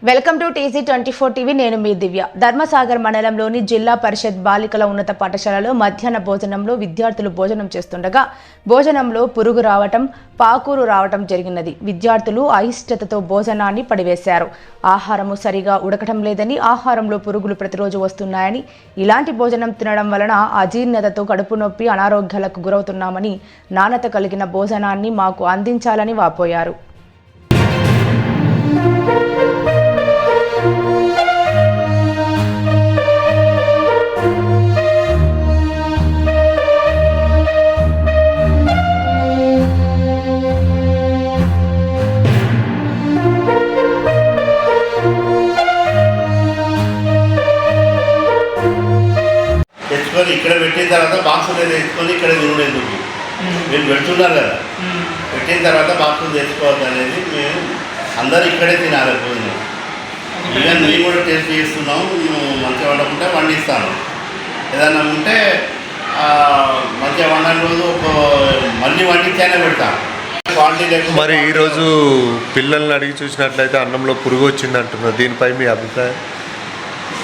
Welcome to TC24 TV. నేను మీ దివ్య. ధర్మసాగర్ మండలంలోని జిల్లా పరిషత్ బాలికల ఉన్నత పాఠశాలలో మధ్యాహ్న భోజనంలో విద్యార్థులు భోజనం చేస్తుండగా భోజనంలో పురుగు రావటం, పాకూరు రావటం జరిగినది. విద్యార్థులు అయిష్టతతో భోజనాన్ని పడివేశారు. ఆహారము సరిగా ఉడకటం లేదని, ఆహారంలో పురుగులు ప్రతిరోజు వస్తున్నాయని, ఇలాంటి భోజనం తినడం వలన అజీర్ణతతో కడుపు నొప్పి, అనారోగ్యాలకు గురవుతున్నామని, నాణ్యత కలిగిన భోజనాన్ని మాకు అందించాలని వాపోయారు. తెచ్చుకొని ఇక్కడ పెట్టిన తర్వాత బాక్సులు తెచ్చుకొని ఇక్కడ తినడం ఎందుకు? మీరు పెడుతున్నారు కదా, పెట్టిన తర్వాత బాక్సులు తెచ్చుకోవద్దు అనేది మేము అందరూ ఇక్కడే తినాలి భోజనం. ఈవెన్ మేము కూడా టేస్ట్ చేస్తున్నాము. మంచిగా వండకుంటే వండిస్తాను. ఏదన్నా ఉంటే మంచిగా వండని రోజు మళ్ళీ వండించైనా పెడతాను. క్వాలిటీ లేకుండా. మరి ఈరోజు పిల్లల్ని అడిగి చూసినట్లయితే అన్నంలో పురుగు వచ్చింది అంటున్నారు. దీనిపై మీ అభిప్రాయం?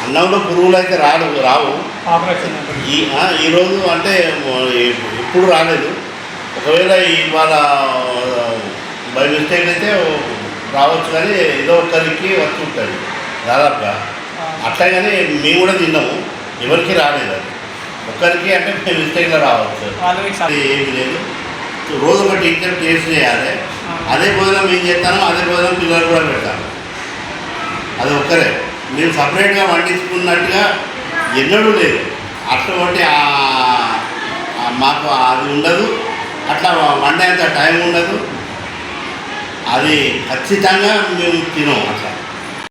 అన్నంలో పురుగులు అయితే రావు. ఈరోజు అంటే ఎప్పుడు రాలేదు. ఒకవేళ ఇవాళ బై మిస్టేక్ అయితే రావచ్చు, కానీ ఏదో ఒక్కరికి వచ్చి ఉంటుంది దాదాపుగా. అట్లా కానీ మేము కూడా తిన్నాము, ఎవరికి రాలేదు. అది ఒక్కరికి అంటే మేము మిస్టేక్లో రావచ్చు. ఏమి లేదు. రోజు ఒక టీచర్ టేస్ట్ చేయాలి. అదే భోజనం ఏం చేస్తానో అదే భోజనం పిల్లలు కూడా పెడతాను. అది ఒక్కరే. మేము సపరేట్గా వండించుకున్నట్టుగా ఎన్నడూ లేదు. అటువంటి మాకు అది ఉండదు. అట్లా వండేంత టైం ఉండదు. అది ఖచ్చితంగా మేము తినము. అట్లా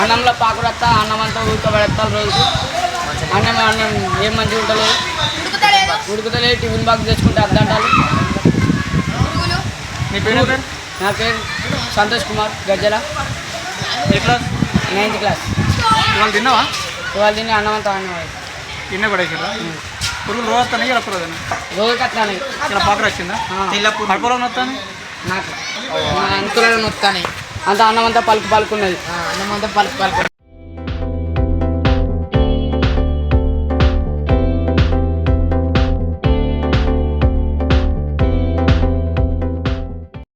అన్నంలో పాకురత్త అన్నం అంతా ఉడకబెడతారు. రోజు అన్నం ఏం మంచిగా ఉంటలేదు, ఉడుకుతలేదు. టిఫిన్ బాక్స్ తెచ్చుకుంటే అద్దంటారు. నా పేరు సంతోష్ కుమార్ గజ్జల. ఏ క్లాస్? 9th class. ఇవాళ తిన్నావా? ఇవాళ తిని అన్నం అంతా తిన్న కూడా వేసారా? పురుగులు రోజు వస్తాయి, ఇలా రోజు రోజుకి అట్లానే. ఇలా పాకర వచ్చిందా? పడుకోవడం వస్తాను నాకు అంతులలో నొత్తానే. అంత అన్నం అంతా పలుకున్నది. అన్నం అంతా పలుకు